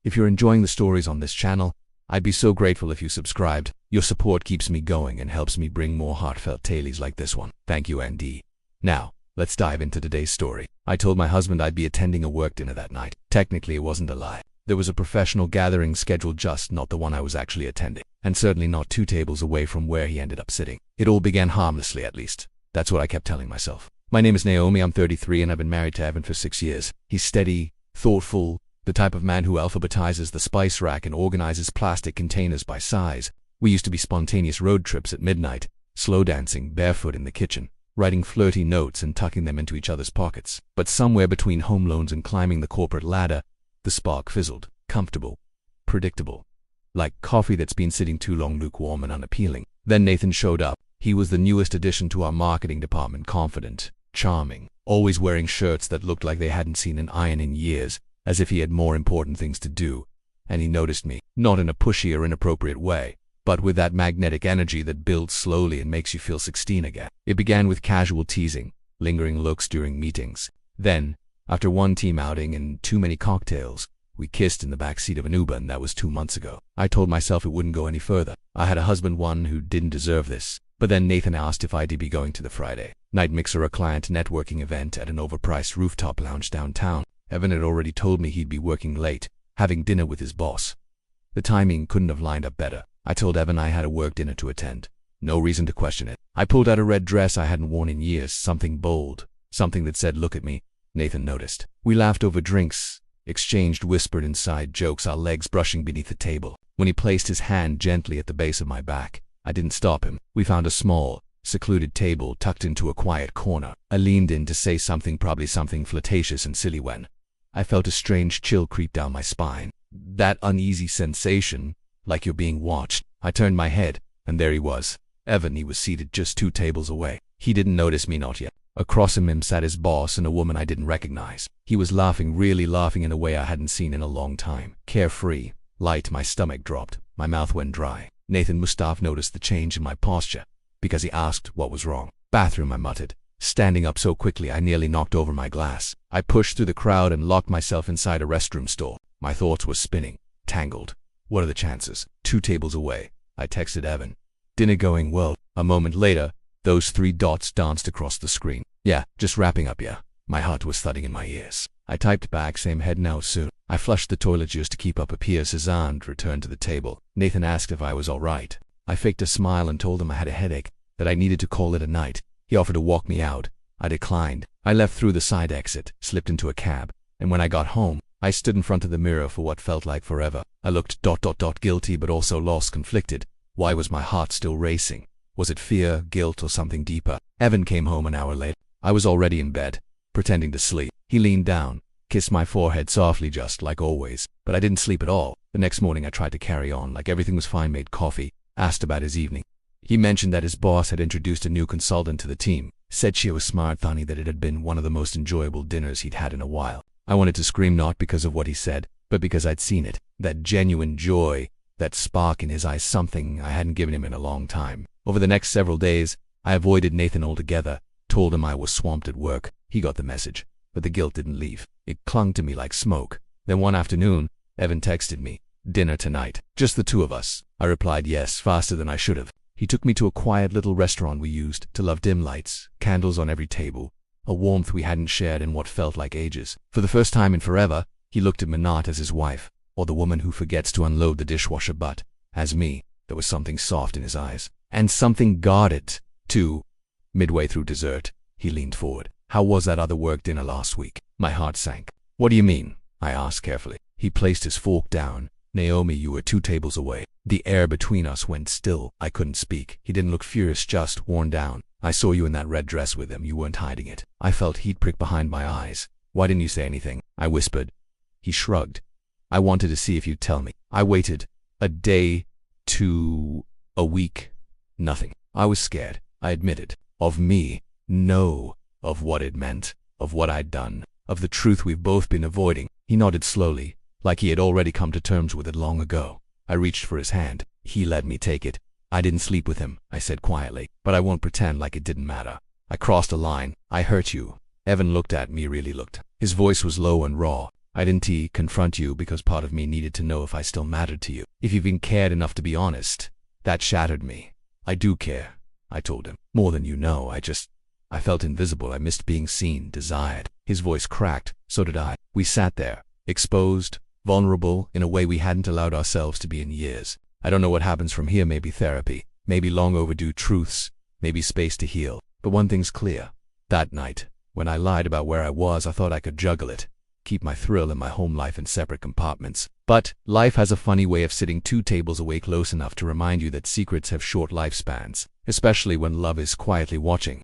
If you're enjoying the stories on this channel, I'd be so grateful if you subscribed. Your support keeps me going and helps me bring more heartfelt tales like this one. Thank you, ND. Now, let's dive into today's story. I told my husband I'd be attending a work dinner that night. Technically, it wasn't a lie. There was a professional gathering scheduled, just not the one I was actually attending, and certainly not 2 tables away from where he ended up sitting. It all began harmlessly, at least. That's what I kept telling myself. My name is Naomi, I'm 33, and I've been married to Evan for 6 years. He's steady, thoughtful, the type of man who alphabetizes the spice rack and organizes plastic containers by size. We used to be spontaneous road trips at midnight, slow dancing barefoot in the kitchen, writing flirty notes and tucking them into each other's pockets. But somewhere between home loans and climbing the corporate ladder, the spark fizzled. Comfortable, predictable, like coffee that's been sitting too long, lukewarm and unappealing. Then Nathan showed up. He was the newest addition to our marketing department, confident, charming, always wearing shirts that looked like they hadn't seen an iron in years, as if he had more important things to do. And he noticed me, not in a pushy or inappropriate way, but with that magnetic energy that builds slowly and makes you feel 16 again. It began with casual teasing, lingering looks during meetings. Then, after one team outing and too many cocktails, we kissed in the back seat of an Uber, and that was 2 months ago. I told myself it wouldn't go any further. I had a husband, one who didn't deserve this. But then Nathan asked if I'd be going to the Friday night mixer, a client networking event at an overpriced rooftop lounge downtown. Evan had already told me he'd be working late, having dinner with his boss. The timing couldn't have lined up better. I told Evan I had a work dinner to attend. No reason to question it. I pulled out a red dress I hadn't worn in years, something bold, something that said, "Look at me." Nathan noticed. We laughed over drinks, exchanged whispered inside jokes, our legs brushing beneath the table. When he placed his hand gently at the base of my back, I didn't stop him. We found a small, secluded table tucked into a quiet corner. I leaned in to say something, probably something flirtatious and silly, when I felt a strange chill creep down my spine. That uneasy sensation, like you're being watched. I turned my head, and there he was. Evan. He was seated just 2 tables away. He didn't notice me, not yet. Across from him sat his boss and a woman I didn't recognize. He was laughing, really laughing in a way I hadn't seen in a long time. Carefree, light. My stomach dropped. My mouth went dry. Nathan must have noticed the change in my posture, because he asked what was wrong. "Bathroom," I muttered, standing up so quickly I nearly knocked over my glass. I pushed through the crowd and locked myself inside a restroom stall. My thoughts were spinning, tangled. What are the chances? 2 tables away. I texted Evan. "Dinner going well?" A moment later, those 3 dots danced across the screen. "Yeah, just wrapping up, yeah." My heart was thudding in my ears. I typed back, "Same head now soon." I flushed the toilet just to keep up appearances and returned to the table. Nathan asked if I was all right. I faked a smile and told him I had a headache, that I needed to call it a night. He offered to walk me out. I declined. I left through the side exit, slipped into a cab, and when I got home, I stood in front of the mirror for what felt like forever. I looked guilty, but also lost, conflicted. Why was my heart still racing? Was it fear, guilt, or something deeper? Evan came home an hour later. I was already in bed, pretending to sleep. He leaned down, kissed my forehead softly, just like always, but I didn't sleep at all. The next morning I tried to carry on like everything was fine, made coffee, asked about his evening. He mentioned that his boss had introduced a new consultant to the team, said she was smart, funny, that it had been one of the most enjoyable dinners he'd had in a while. I wanted to scream, not because of what he said, but because I'd seen it. That genuine joy, that spark in his eyes, something I hadn't given him in a long time. Over the next several days, I avoided Nathan altogether, told him I was swamped at work. He got the message, but the guilt didn't leave. It clung to me like smoke. Then one afternoon, Evan texted me, "Dinner tonight, just the 2 of us." I replied yes, faster than I should have. He took me to a quiet little restaurant we used to love, dim lights, candles on every table, a warmth we hadn't shared in what felt like ages. For the first time in forever, he looked at me not as his wife, or the woman who forgets to unload the dishwasher, but as me. There was something soft in his eyes, and something guarded, too. Midway through dessert, he leaned forward. "How was that other work dinner last week?" My heart sank. "What do you mean?" I asked carefully. He placed his fork down. "Naomi, you were 2 tables away." The air between us went still. I couldn't speak. He didn't look furious, just worn down. "I saw you in that red dress with him. You weren't hiding it." I felt heat prick behind my eyes. "Why didn't you say anything?" I whispered. He shrugged. "I wanted to see if you'd tell me." I waited. A day, 2, a week. Nothing. I was scared, I admitted. Of me. No. Of what it meant. Of what I'd done. Of the truth we've both been avoiding. He nodded slowly, like he had already come to terms with it long ago. I reached for his hand. He let me take it. "I didn't sleep with him," I said quietly, "but I won't pretend like it didn't matter. I crossed a line. I hurt you." Evan looked at me, really looked. His voice was low and raw. I didn't confront you because part of me needed to know if I still mattered to you. If you even cared enough to be honest. That shattered me. I do care, I told him. More than you know. I felt invisible. I missed being seen, desired. His voice cracked. So did I. We sat there, exposed, vulnerable, in a way we hadn't allowed ourselves to be in years. I don't know what happens from here. Maybe therapy, maybe long overdue truths, maybe space to heal. But one thing's clear. That night, when I lied about where I was, I thought I could juggle it, keep my thrill and my home life in separate compartments. But life has a funny way of sitting 2 tables away close enough to remind you that secrets have short lifespans, especially when love is quietly watching.